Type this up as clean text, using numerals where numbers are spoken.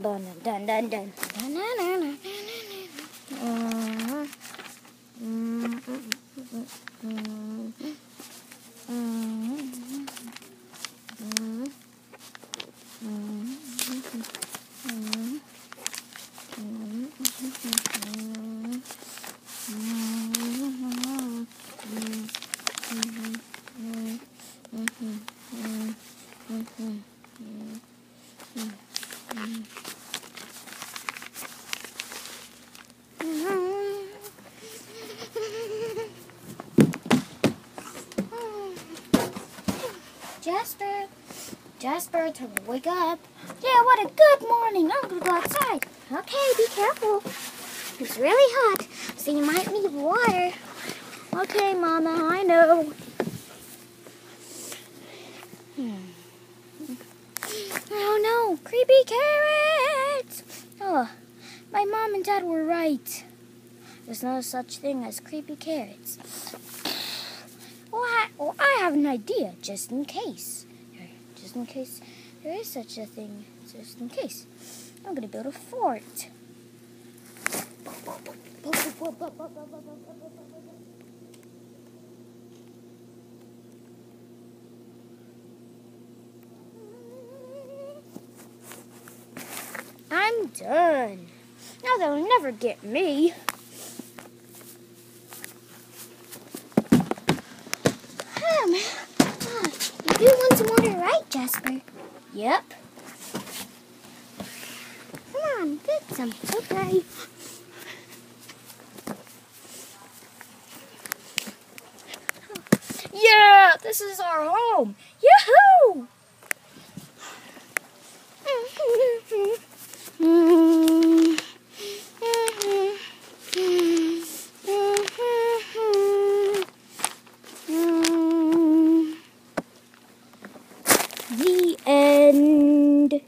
Dun dun dun dun dun. Jasper, to wake up. Yeah, what a good morning. I'm gonna go outside. Okay, be careful. It's really hot, so you might need water. Okay, Mama, I know. Oh no, creepy carrots! Oh, my mom and dad were right. There's no such thing as creepy carrots. Well, I have an idea, just in case. Just in case there is such a thing, just in case. I'm going to build a fort. I'm done. Now they'll never get me. You do want some water, right, Jasper? Yep. Come on, get some. Okay. Yeah, this is our home. Yahoo! The end.